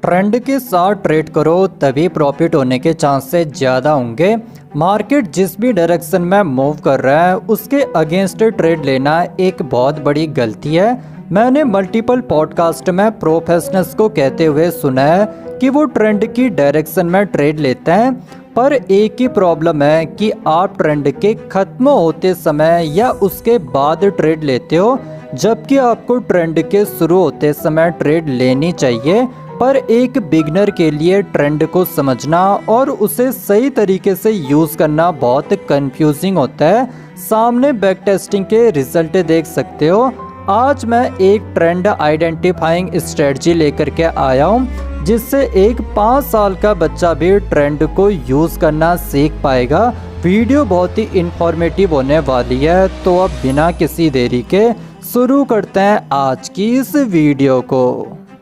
Trend के साथ trade करो तभी प्रॉफिट होने के चांसेस ज़्यादा होंगे। मार्केट जिस भी डायरेक्शन में मूव कर रहा है उसके अगेंस्ट ट्रेड लेना एक बहुत बड़ी गलती है। मैंने मल्टीपल पॉडकास्ट में प्रोफेशनल्स को कहते हुए सुना है कि वो ट्रेंड की डायरेक्शन में ट्रेड लेते हैं, पर एक ही प्रॉब्लम है कि आप ट्रेंड के खत्म होते समय या उसके बाद ट्रेड लेते हो, जबकि आपको ट्रेंड के शुरू होते समय ट्रेड लेनी चाहिए। पर एक बिगनर के लिए ट्रेंड को समझना और उसे सही तरीके से यूज़ करना बहुत कंफ्यूजिंग होता है। सामने बैक टेस्टिंग के रिजल्ट देख सकते हो। आज मैं एक ट्रेंड आइडेंटिफाइंग स्ट्रेटजी लेकर के आया हूँ जिससे एक 5 साल का बच्चा भी ट्रेंड को यूज़ करना सीख पाएगा। वीडियो बहुत ही इंफॉर्मेटिव होने वाली है, तो अब बिना किसी देरी के शुरू करते हैं आज की इस वीडियो को।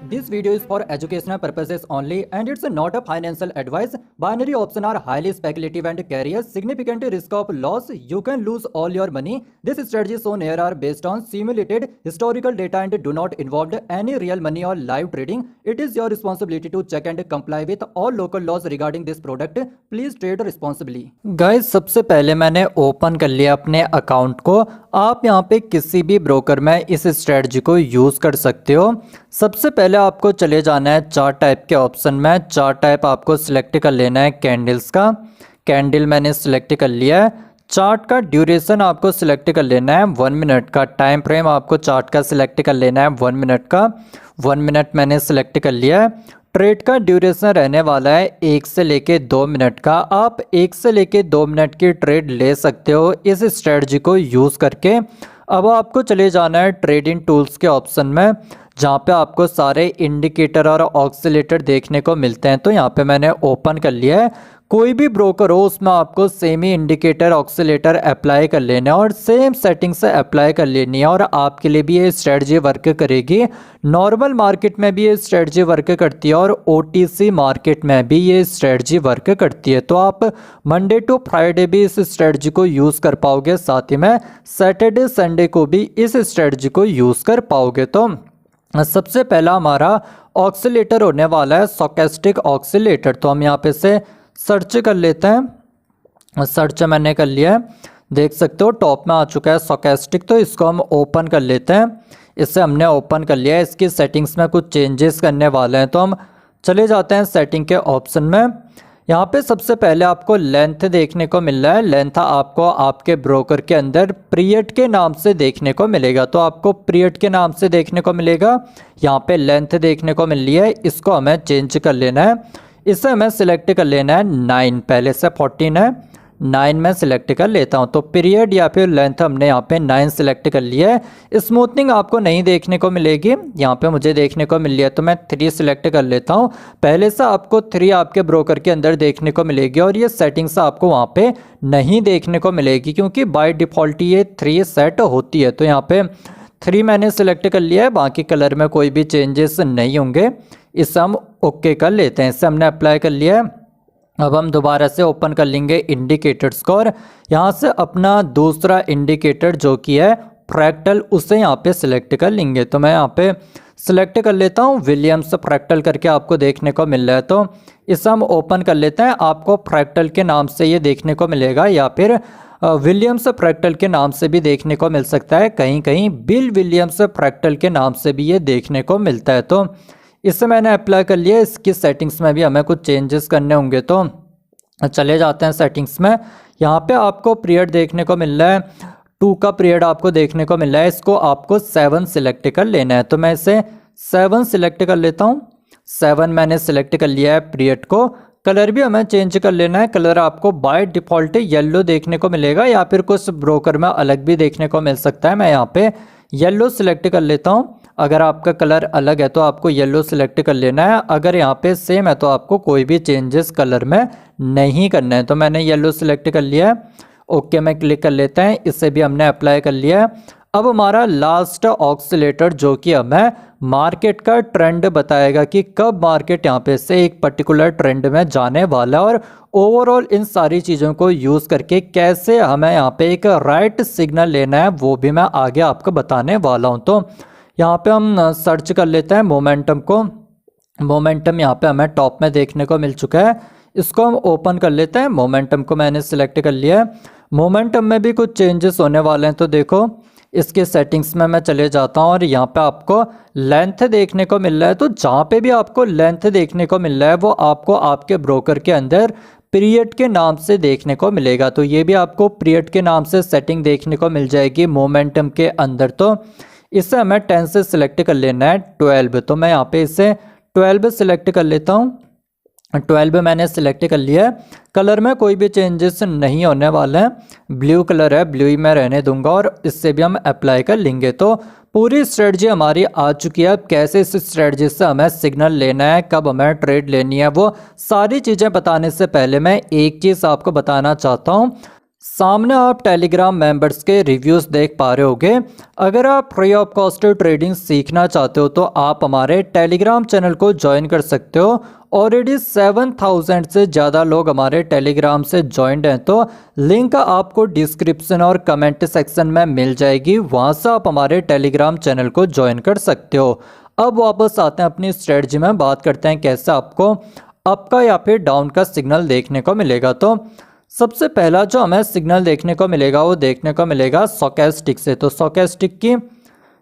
This video is for educational purposes only and it's not a financial advice. Binary options are highly speculative and carry a significant risk of loss. You can lose all your money. This strategy shown here are based on simulated historical data and do not involve any real money or live trading. It is your responsibility to check and comply with all local laws regarding this product. Please trade responsibly. Guys, सबसे पहले मैंने open कर लिया अपने account को। आप यहाँ पे किसी भी ब्रोकर में इस स्ट्रेटजी को यूज़ कर सकते हो। सबसे पहले आपको चले जाना है चार्ट टाइप के ऑप्शन में। चार्ट टाइप आपको सिलेक्ट कर लेना है कैंडल्स का। कैंडल मैंने सिलेक्ट कर लिया है। चार्ट का ड्यूरेशन आपको सिलेक्ट कर लेना है 1 मिनट का। टाइम फ्रेम आपको चार्ट का सिलेक्ट कर लेना है 1 मिनट का। 1 मिनट मैंने सिलेक्ट कर लिया है। ट्रेड का ड्यूरेशन रहने वाला है 1 से लेके 2 मिनट का। आप 1 से लेके 2 मिनट की ट्रेड ले सकते हो इस स्ट्रेटजी को यूज़ करके। अब आपको चले जाना है ट्रेडिंग टूल्स के ऑप्शन में, जहाँ पे आपको सारे इंडिकेटर और ऑक्सीलेटर देखने को मिलते हैं। तो यहाँ पे मैंने ओपन कर लिया है। कोई भी ब्रोकर हो उसमें आपको सेम ही इंडिकेटर ऑक्सीलेटर अप्लाई कर लेना है और सेम सेटिंग से अप्लाई कर लेनी है, और आपके लिए भी ये स्ट्रेटजी वर्क करेगी। नॉर्मल मार्केट में भी ये स्ट्रेटजी वर्क करती है और OTC मार्केट में भी ये स्ट्रेटजी वर्क करती है। तो आप मंडे टू फ्राइडे भी इस स्ट्रेटजी को यूज़ कर पाओगे, साथ ही में सैटरडे संडे को भी इस स्ट्रेटजी को यूज़ कर पाओगे। तो सबसे पहला हमारा ऑक्सीलेटर होने वाला है स्टोकेस्टिक ऑक्सीलेटर। तो हम यहाँ पे से सर्च कर लेते हैं। सर्च मैंने कर लिया है, देख सकते हो टॉप में आ चुका है स्टोकेस्टिक। तो इसको हम ओपन कर लेते हैं। इसे हमने ओपन कर लिया है। इसकी सेटिंग्स में कुछ चेंजेस करने वाले हैं, तो हम चले जाते हैं सेटिंग के ऑप्शन में। यहाँ पे सबसे पहले आपको लेंथ देखने को मिल रहा है। लेंथ आपको आपके ब्रोकर के अंदर पीरियड के नाम से देखने को मिलेगा। तो आपको पीरियड के नाम से देखने को मिलेगा। यहाँ पे लेंथ देखने को मिल रही है, इसको हमें चेंज कर लेना है। इसे हमें सिलेक्ट कर लेना है 9, पहले से 14 है, 9 में सिलेक्ट कर लेता हूँ। तो पीरियड या फिर लेंथ हमने यहाँ पे 9 सिलेक्ट कर लिया है। स्मूथनिंग आपको नहीं देखने को मिलेगी, यहाँ पे मुझे देखने को मिल लिया है, तो मैं 3 सिलेक्ट कर लेता हूँ। पहले से आपको 3 आपके ब्रोकर के अंदर देखने को मिलेगी और ये सेटिंग्स आपको वहाँ पे नहीं देखने को मिलेगी, क्योंकि बाय डिफ़ॉल्ट ये 3 सेट होती है। तो यहाँ पे 3 मैंने सिलेक्ट कर लिया है, बाकी कलर में कोई भी चेंजेस नहीं होंगे। इसे हम ओके कर लेते हैं। इसे हमने अप्लाई कर लिया है। अब हम दोबारा से ओपन कर लेंगे इंडिकेटर्स को और यहाँ से अपना दूसरा इंडिकेटर जो कि है फ्रैक्टल, उसे यहाँ पे सिलेक्ट कर लेंगे। तो मैं यहाँ पे सिलेक्ट कर लेता हूँ विलियम्स फ्रैक्टल करके आपको देखने को मिल रहा है। तो इसे हम ओपन कर लेते हैं। आपको फ्रैक्टल के नाम से ये देखने को मिलेगा या फिर विलियम्स फ्रैक्टल के नाम से भी देखने को मिल सकता है। कहीं कहीं बिल विलियम्स फ्रैक्टल के नाम से भी ये देखने को मिलता है। तो इसे मैंने अप्लाई कर लिया। इसकी सेटिंग्स में भी हमें कुछ चेंजेस करने होंगे, तो चले जाते हैं सेटिंग्स में। यहाँ पे आपको पीरियड देखने को मिल रहा है, 2 का पीरियड आपको देखने को मिल रहा है। इसको आपको 7 सिलेक्ट कर लेना है। तो मैं इसे 7 सिलेक्ट कर लेता हूँ। 7 मैंने सिलेक्ट कर लिया है पीरियड को। कलर भी हमें चेंज कर लेना है। कलर आपको बाय डिफ़ॉल्ट येलो देखने को मिलेगा या फिर कुछ ब्रोकर में अलग भी देखने को मिल सकता है। मैं यहाँ पे येलो सिलेक्ट कर लेता हूँ। अगर आपका कलर अलग है तो आपको येलो सिलेक्ट कर लेना है। अगर यहाँ पे सेम है तो आपको कोई भी चेंजेस कलर में नहीं करना है। तो मैंने येलो सिलेक्ट कर लिया है। ओके में क्लिक कर लेते हैं। इसे भी हमने अप्लाई कर लिया है। अब हमारा लास्ट ऑक्सीलेटर जो कि हमें मार्केट का ट्रेंड बताएगा कि कब मार्केट यहाँ पे से एक पर्टिकुलर ट्रेंड में जाने वाला है और ओवरऑल इन सारी चीज़ों को यूज़ करके कैसे हमें यहाँ पे एक राइट सिग्नल लेना है वो भी मैं आगे आपको बताने वाला हूँ। तो यहाँ पे हम सर्च कर लेते हैं मोमेंटम को। मोमेंटम यहाँ पे हमें टॉप में देखने को मिल चुका है। इसको हम ओपन कर लेते हैं। मोमेंटम को मैंने सिलेक्ट कर लिया है। मोमेंटम में भी कुछ चेंजेस होने वाले हैं, तो देखो इसके सेटिंग्स में मैं चले जाता हूँ और यहाँ पे आपको लेंथ देखने को मिल रहा है। तो जहाँ पे भी आपको लेंथ देखने को मिल रहा है वो आपको आपके ब्रोकर के अंदर पीरियड के नाम से देखने को मिलेगा। तो ये भी आपको पीरियड के नाम से सेटिंग देखने को मिल जाएगी मोमेंटम के अंदर। तो इसे हमें 10 से सिलेक्ट कर लेना है 12। तो मैं यहाँ पे इसे 12 सिलेक्ट कर लेता हूँ। 12 मैंने सिलेक्ट कर लिया है। कलर में कोई भी चेंजेस नहीं होने वाले हैं। ब्लू कलर है, ब्लू ही मैं रहने दूंगा और इससे भी हम अप्लाई कर लेंगे। तो पूरी स्ट्रेटजी हमारी आ चुकी है। अब कैसे इस स्ट्रेटजी से हमें सिग्नल लेना है, कब हमें ट्रेड लेनी है, वो सारी चीज़ें बताने से पहले मैं एक चीज़ आपको बताना चाहता हूँ। सामने आप टेलीग्राम मेंबर्स के रिव्यूज़ देख पा रहे होगे। अगर आप फ्री ऑफ कॉस्ट ट्रेडिंग सीखना चाहते हो तो आप हमारे टेलीग्राम चैनल को ज्वाइन कर सकते हो। ऑलरेडी 7000 से ज़्यादा लोग हमारे टेलीग्राम से ज्वाइंड हैं। तो लिंक आपको डिस्क्रिप्शन और कमेंट सेक्शन में मिल जाएगी, वहाँ से आप हमारे टेलीग्राम चैनल को ज्वाइन कर सकते हो। अब वापस आते हैं अपनी स्ट्रेटजी में, बात करते हैं कैसे आपको अप का या फिर डाउन का सिग्नल देखने को मिलेगा। तो सबसे पहला जो हमें सिग्नल देखने को मिलेगा वो देखने को मिलेगा स्टोकेस्टिक से। तो स्टोकेस्टिक की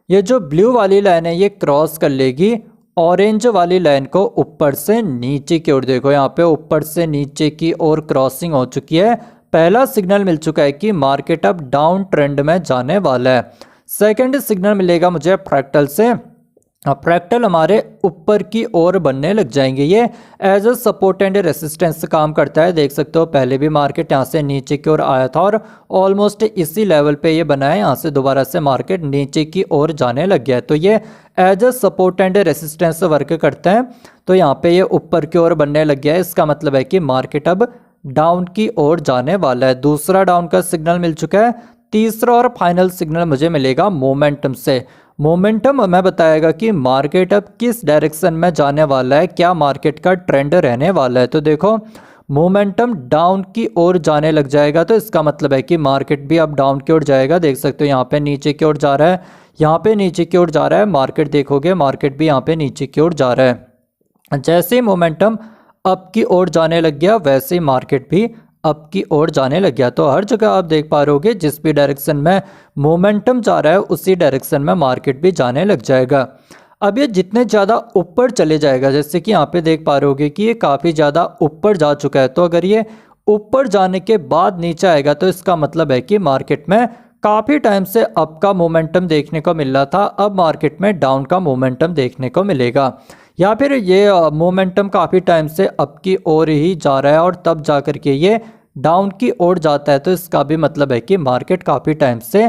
ये जो ब्लू वाली लाइन है ये क्रॉस कर लेगी ऑरेंज वाली लाइन को ऊपर से नीचे की ओर। देखो यहाँ पे ऊपर से नीचे की ओर क्रॉसिंग हो चुकी है। पहला सिग्नल मिल चुका है कि मार्केट अब डाउन ट्रेंड में जाने वाला है। सेकंड सिग्नल मिलेगा मुझे फ्रैक्टल से। फ्रैक्टल हमारे ऊपर की ओर बनने लग जाएंगे। ये as a support and resistance काम करता है। देख सकते हो पहले भी मार्केट यहाँ से नीचे की ओर आया था और ऑलमोस्ट इसी लेवल पे ये बना है। यहाँ से दोबारा से मार्केट नीचे की ओर जाने लग गया है। तो ये as a support and resistance work करता है। तो यहाँ पे ये ऊपर की ओर बनने लग गया है। इसका मतलब है कि मार्केट अब डाउन की ओर जाने वाला है। दूसरा डाउन का सिग्नल मिल चुका है। तीसरा और फाइनल सिग्नल मुझे मिलेगा मोमेंटम से। मोमेंटम हमें बताएगा कि मार्केट अब किस डायरेक्शन में जाने वाला है, क्या मार्केट का ट्रेंड रहने वाला है। तो देखो मोमेंटम डाउन की ओर जाने लग जाएगा, तो इसका मतलब है कि मार्केट भी अब डाउन की ओर जाएगा। देख सकते हो यहाँ पे नीचे की ओर जा रहा है, यहाँ पे नीचे की ओर जा रहा है। मार्केट देखोगे मार्केट भी यहाँ पे नीचे की ओर जा रहा है। जैसे ही मोमेंटम अप की ओर जाने लग गया वैसे ही मार्केट भी अप की ओर जाने लग गया। तो हर जगह आप देख पा रहे होगे जिस भी डायरेक्शन में मोमेंटम जा रहा है उसी डायरेक्शन में मार्केट भी जाने लग जाएगा। अब ये जितने ज़्यादा ऊपर चले जाएगा, जैसे कि यहाँ पे देख पा रहे होगे कि ये काफ़ी ज़्यादा ऊपर जा चुका है। तो अगर ये ऊपर जाने के बाद नीचे आएगा तो इसका मतलब है कि मार्केट में काफ़ी टाइम से अप का मोमेंटम देखने को मिल रहा था, अब मार्केट में डाउन का मोमेंटम देखने को मिलेगा। या फिर ये मोमेंटम काफ़ी टाइम से अप की ओर ही जा रहा है और तब जा कर के ये डाउन की ओर जाता है। तो इसका भी मतलब है कि मार्केट काफ़ी टाइम से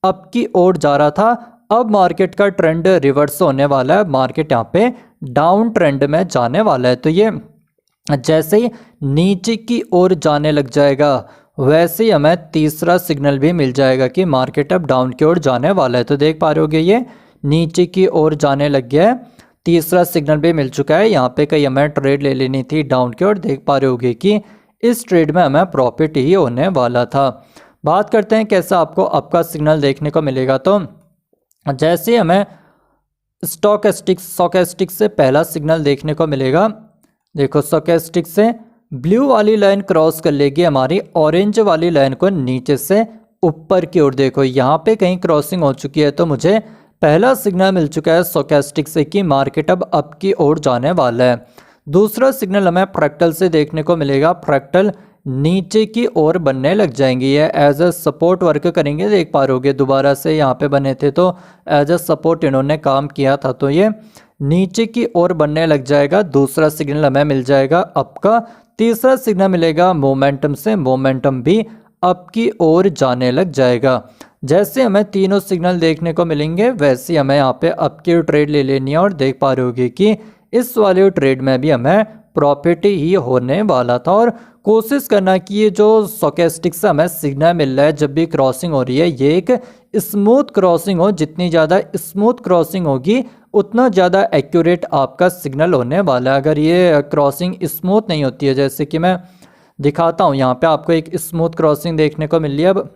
अप की ओर जा रहा था, अब मार्केट का ट्रेंड रिवर्स होने वाला है। मार्केट यहाँ पे डाउन ट्रेंड में जाने वाला है। तो ये जैसे ही नीचे की ओर जाने लग जाएगा वैसे ही हमें तीसरा सिग्नल भी मिल जाएगा कि मार्केट अब डाउन की ओर जाने वाला है। तो देख पा रहे होगे ये नीचे की ओर जाने लग गया है। तीसरा सिग्नल भी मिल चुका है। यहाँ पे कहीं हमें ट्रेड ले लेनी थी डाउन की ओर। देख पा रहे होगे कि इस ट्रेड में हमें प्रॉफिट ही होने वाला था। बात करते हैं कैसा आपको अप का सिग्नल देखने को मिलेगा। तो जैसे हमें स्टोकेस्टिक से पहला सिग्नल देखने को मिलेगा। देखो स्टोकेस्टिक से ब्लू वाली लाइन क्रॉस कर लेगी हमारी ऑरेंज वाली लाइन को नीचे से ऊपर की ओर। देखो यहाँ पे कहीं क्रॉसिंग हो चुकी है। तो मुझे पहला सिग्नल मिल चुका है स्टोकेस्टिक से कि मार्केट अब अप की ओर जाने वाला है। दूसरा सिग्नल हमें फ्रैक्टल से देखने को मिलेगा। फ्रैक्टल नीचे की ओर बनने लग जाएंगे, ये एज अ सपोर्ट वर्क करेंगे। देख पा रहे दोबारा से यहाँ पे बने थे तो एज अ सपोर्ट इन्होंने काम किया था। तो ये नीचे की ओर बनने लग जाएगा। दूसरा सिग्नल हमें मिल जाएगा अप का। तीसरा सिग्नल मिलेगा मोमेंटम से। मोमेंटम भी अप की ओर जाने लग जाएगा। जैसे हमें तीनों सिग्नल देखने को मिलेंगे वैसे हमें यहाँ पे अप की ट्रेड ले लेनी है। और देख पा रहे होगे कि इस वाले ट्रेड में भी हमें प्रॉफिट ही होने वाला था। और कोशिश करना कि ये जो स्टोकेस्टिक से हमें सिग्नल मिल रहा है जब भी क्रॉसिंग हो रही है ये एक स्मूथ क्रॉसिंग हो। जितनी ज़्यादा स्मूथ क्रॉसिंग होगी उतना ज़्यादा एक्यूरेट आपका सिग्नल होने वाला है। अगर ये क्रॉसिंग स्मूथ नहीं होती है, जैसे कि मैं दिखाता हूँ, यहाँ पे आपको एक स्मूथ क्रॉसिंग देखने को मिल रही है। अब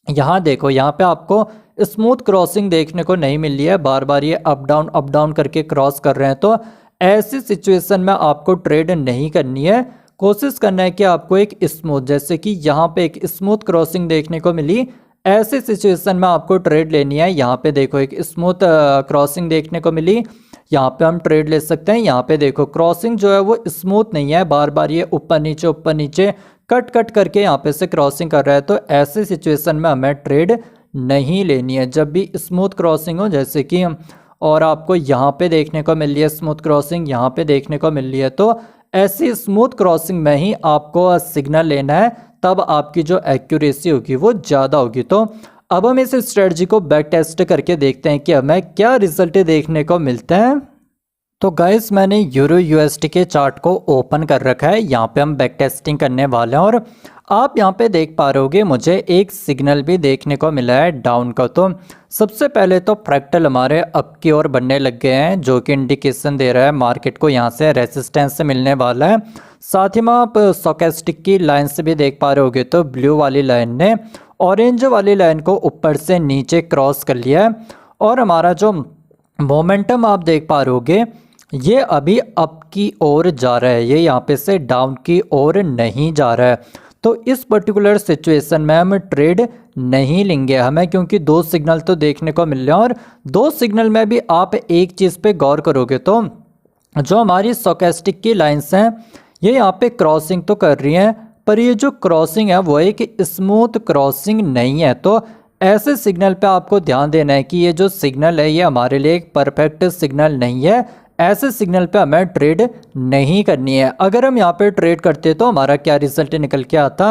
यहाँ देखो, यहाँ पे आपको स्मूथ क्रॉसिंग देखने को नहीं मिल रही है, बार बार ये अप डाउन करके क्रॉस कर रहे हैं। तो ऐसी सिचुएशन में आपको ट्रेड नहीं करनी है। कोशिश करना है कि आपको एक स्मूथ, जैसे कि यहाँ पे एक स्मूथ क्रॉसिंग देखने को मिली, ऐसी सिचुएशन में आपको ट्रेड लेनी है। यहाँ पे देखो एक स्मूथ क्रॉसिंग देखने को मिली, यहाँ पे हम ट्रेड ले सकते हैं। यहाँ पे देखो क्रॉसिंग जो है वो स्मूथ नहीं है, बार बार ये ऊपर नीचे कट कट करके यहाँ पे से क्रॉसिंग कर रहा है। तो ऐसे सिचुएशन में हमें ट्रेड नहीं लेनी है। जब भी स्मूथ क्रॉसिंग हो, जैसे कि और आपको यहाँ पे देखने को मिल रही है स्मूथ क्रॉसिंग, यहाँ पे देखने को मिल रही है, तो ऐसी स्मूथ क्रॉसिंग में ही आपको सिग्नल लेना है, तब आपकी जो एक्यूरेसी होगी वो ज़्यादा होगी। तो अब हम इस स्ट्रेटजी को बैक टेस्ट करके देखते हैं कि हमें क्या रिजल्ट देखने को मिलते हैं। तो गाइस मैंने यूरो यूएसडी के चार्ट को ओपन कर रखा है, यहाँ पे हम बैक टेस्टिंग करने वाले हैं। और आप यहाँ पे देख पा रहे होगे मुझे एक सिग्नल भी देखने को मिला है डाउन का। तो सबसे पहले तो फ्रैक्टल हमारे अप की ओर बनने लग गए हैं, जो कि इंडिकेशन दे रहा है मार्केट को यहाँ से रेसिस्टेंस से मिलने वाला है। साथ ही में आप स्टोचैस्टिक की लाइन से भी देख पा रहे होगे, तो ब्लू वाली लाइन ने ऑरेंज वाली लाइन को ऊपर से नीचे क्रॉस कर लिया है। और हमारा जो मोमेंटम आप देख पा रहे होगे, ये अभी अप की ओर जा रहा है, ये यहाँ पे से डाउन की ओर नहीं जा रहा है। तो इस पर्टिकुलर सिचुएशन में हम ट्रेड नहीं लेंगे हमें, क्योंकि दो सिग्नल तो देखने को मिल रहे हैं। और दो सिग्नल में भी आप एक चीज़ पे गौर करोगे तो जो हमारी स्टोचैस्टिक की लाइंस हैं ये यहाँ पे क्रॉसिंग तो कर रही हैं, पर ये जो क्रॉसिंग है वो एक स्मूथ क्रॉसिंग नहीं है। तो ऐसे सिग्नल पे आपको ध्यान देना है कि ये जो सिग्नल है ये हमारे लिए एक परफेक्ट सिग्नल नहीं है। ऐसे सिग्नल पे हमें ट्रेड नहीं करनी है। अगर हम यहाँ पे ट्रेड करते तो हमारा क्या रिजल्ट निकल के आता,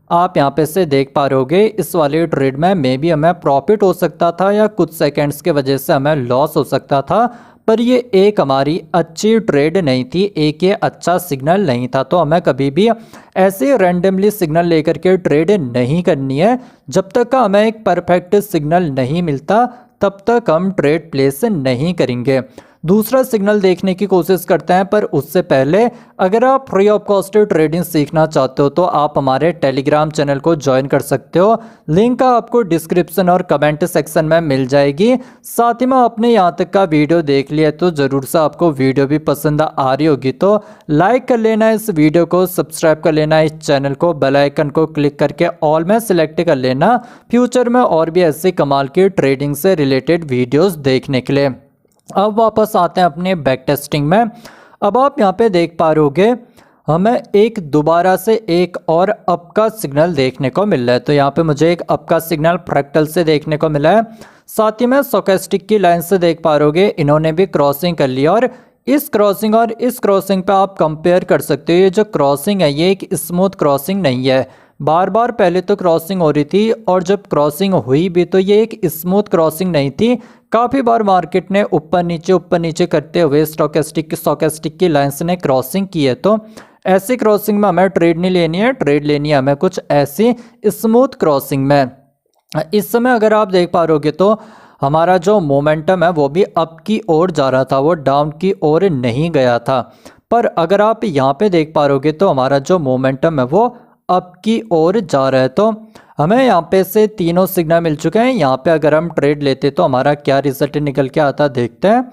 आप यहाँ पे से देख पा रहे होगे। इस वाले ट्रेड में मे बी हमें प्रॉफिट हो सकता था या कुछ सेकंड्स के वजह से हमें लॉस हो सकता था, पर ये एक हमारी अच्छी ट्रेड नहीं थी, एक ये अच्छा सिग्नल नहीं था। तो हमें कभी भी ऐसे रैंडमली सिग्नल लेकर के ट्रेड नहीं करनी है। जब तक का हमें एक परफेक्ट सिग्नल नहीं मिलता तब तक हम ट्रेड प्लेस नहीं करेंगे। दूसरा सिग्नल देखने की कोशिश करते हैं, पर उससे पहले अगर आप फ्री ऑफ कॉस्ट ट्रेडिंग सीखना चाहते हो तो आप हमारे टेलीग्राम चैनल को ज्वाइन कर सकते हो। लिंक आपको डिस्क्रिप्शन और कमेंट सेक्शन में मिल जाएगी। साथ ही में आपने यहाँ तक का वीडियो देख लिया तो ज़रूर से आपको वीडियो भी पसंद आ रही होगी, तो लाइक कर लेना इस वीडियो को, सब्सक्राइब कर लेना इस चैनल को, बेल आइकन को क्लिक करके ऑल में सिलेक्ट कर लेना फ्यूचर में और भी ऐसे कमाल की ट्रेडिंग से रिलेटेड वीडियोज़ देखने के लिए। अब वापस आते हैं अपने बैक टेस्टिंग में। अब आप यहाँ पे देख पा रहे होगे हमें एक दोबारा से एक और अप का सिग्नल देखने को मिल रहा है। तो यहाँ पे मुझे एक अप का सिग्नल फ्रैक्टल से देखने को मिला है। साथ ही में स्टोचैस्टिक की लाइन से देख पा रहे होगे इन्होंने भी क्रॉसिंग कर लिया। और इस क्रॉसिंग पे आप कंपेयर कर सकते हो, ये जो क्रॉसिंग है ये एक स्मूथ क्रॉसिंग नहीं है। बार बार पहले तो क्रॉसिंग हो रही थी और जब क्रॉसिंग हुई भी तो ये एक स्मूथ क्रॉसिंग नहीं थी। काफ़ी बार मार्केट ने ऊपर नीचे करते हुए स्टोचैस्टिक की लाइंस ने क्रॉसिंग की है। तो ऐसी क्रॉसिंग में हमें ट्रेड नहीं लेनी है, ट्रेड लेनी है हमें कुछ ऐसी स्मूथ क्रॉसिंग में। इस समय अगर आप देख पा रहोगे तो हमारा जो मोमेंटम है वो भी अप की ओर जा रहा था, वो डाउन की ओर नहीं गया था। पर अगर आप यहाँ पे देख पा रहोगे तो हमारा जो मोमेंटम है वो अप की ओर जा रहा है। तो हमें यहाँ पे से तीनों सिग्नल मिल चुके हैं। यहाँ पे अगर हम ट्रेड लेते तो हमारा क्या रिजल्ट निकल के आता देखते हैं।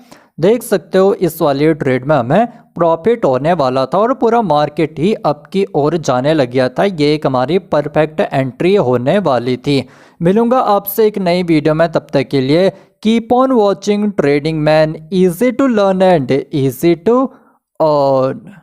देख सकते हो इस वाली ट्रेड में हमें प्रॉफिट होने वाला था और पूरा मार्केट ही अप की ओर जाने लग गया था। ये एक हमारी परफेक्ट एंट्री होने वाली थी। मिलूंगा आपसे एक नई वीडियो में, तब तक के लिए keep on watching trading man, easy to learn and easy to earn.